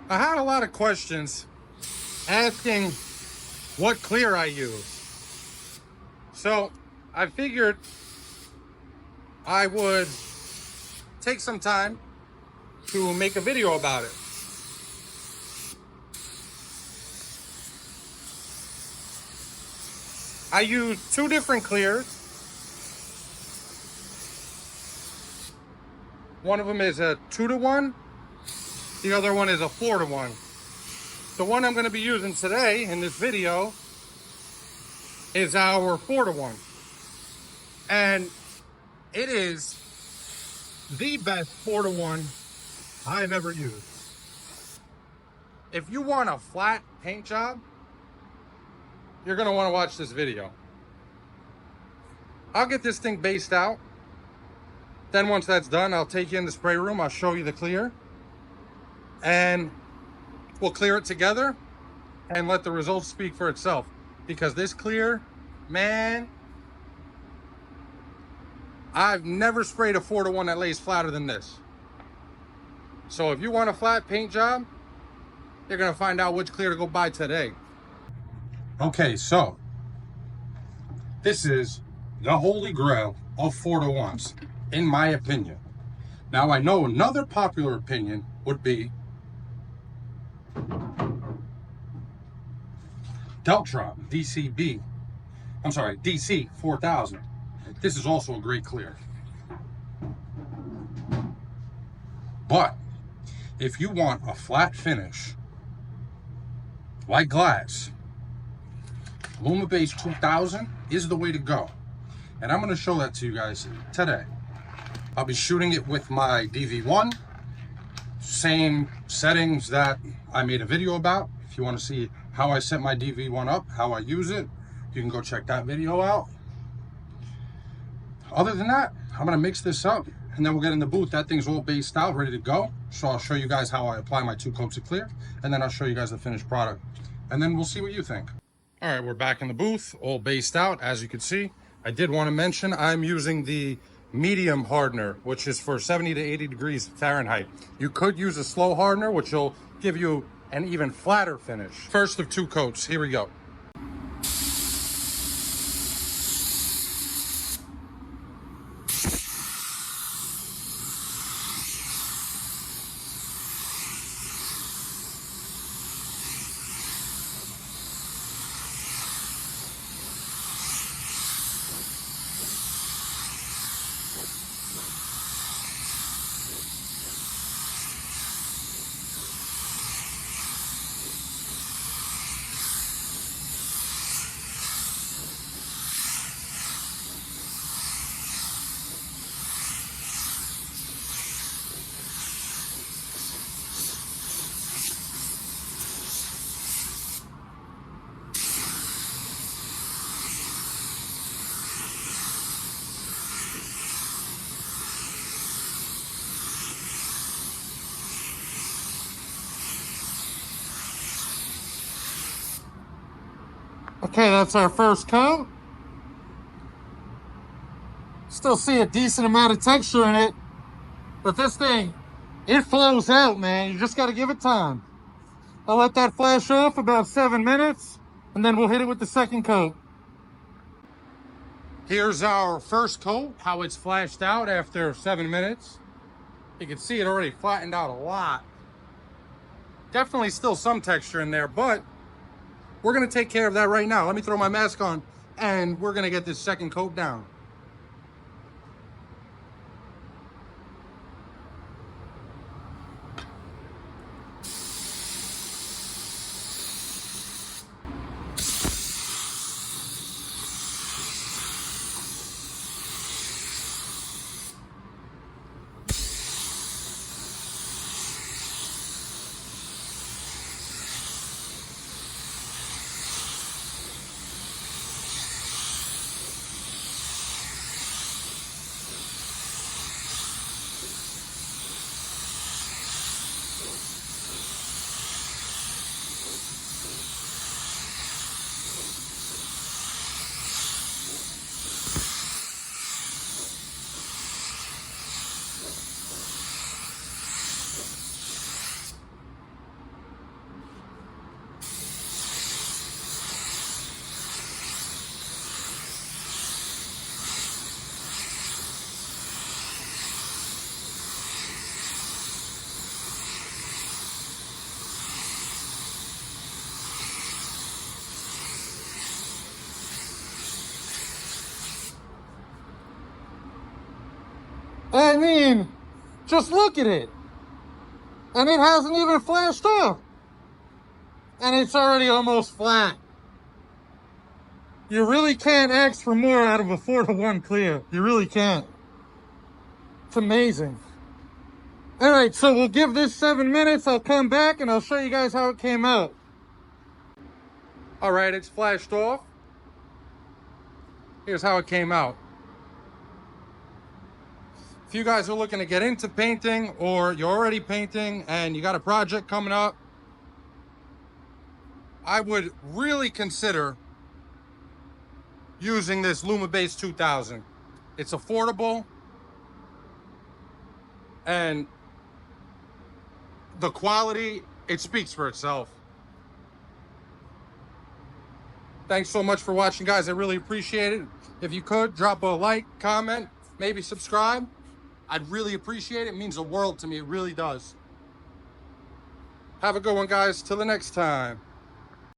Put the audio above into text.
I had a lot of questions asking what clear I use. So I figured I would take some time to make a video about it. I use two different clears. One of them is a 2-to-1. The other one is a 4-to-1. The one I'm going to be using today in this video is our 4-to-1. And it is the best 4-to-1 I've ever used. If you want a flat paint job, you're going to want to watch this video. I'll get this thing based out. Then once that's done, I'll take you in the spray room. I'll show you the clear. And we'll clear it together and let the results speak for itself. Because this clear, man, I've never sprayed a 4-to-1 that lays flatter than this. So if you want a flat paint job, you're going to find out which clear to go buy today. Okay, so this is the holy grail of 4-to-1s, in my opinion. Now, I know another popular opinion would be Deltron DC 4000. This is also a great clear. But if you want a flat finish like glass, Lumabase 2000 is the way to go. And I'm going to show that to you guys today. I'll be shooting it with my DV1. Same settings that I made a video about. If you want to see how I set my DV1 up, how I use it, you can go check that video out. Other than that, I'm going to mix this up and then we'll get in the booth. That thing's all based out, ready to go. So I'll show you guys how I apply my 2 coats of clear, and then I'll show you guys the finished product. And then we'll see what you think. All right, we're back in the booth, all based out. As you can see, I did want to mention I'm using the medium hardener, which is for 70 to 80 degrees Fahrenheit. You could use a slow hardener, which will give you an even flatter finish. First of 2 coats, here we go. Okay, that's our first coat. Still see a decent amount of texture in it, but this thing, it flows out, man. You just got to give it time. I'll let that flash off about 7 minutes, and then we'll hit it with the second coat. Here's our first coat, how it's flashed out after 7 minutes. You can see it already flattened out a lot. Definitely still some texture in there, but we're gonna take care of that right now. Let me throw my mask on and we're gonna get this second coat down. I mean, just look at it. And it hasn't even flashed off. And it's already almost flat. You really can't ask for more out of a 4-to-1 clear. You really can't. It's amazing. All right, so we'll give this 7 minutes. I'll come back and I'll show you guys how it came out. All right, it's flashed off. Here's how it came out. If you guys are looking to get into painting, or you're already painting and you got a project coming up, I would really consider using this LumaBase 2000. It's affordable, and the quality, it speaks for itself. Thanks so much for watching, guys. I really appreciate it. If you could, drop a like, comment, maybe subscribe. I'd really appreciate it. It means the world to me. It really does. Have a good one, guys. Till the next time.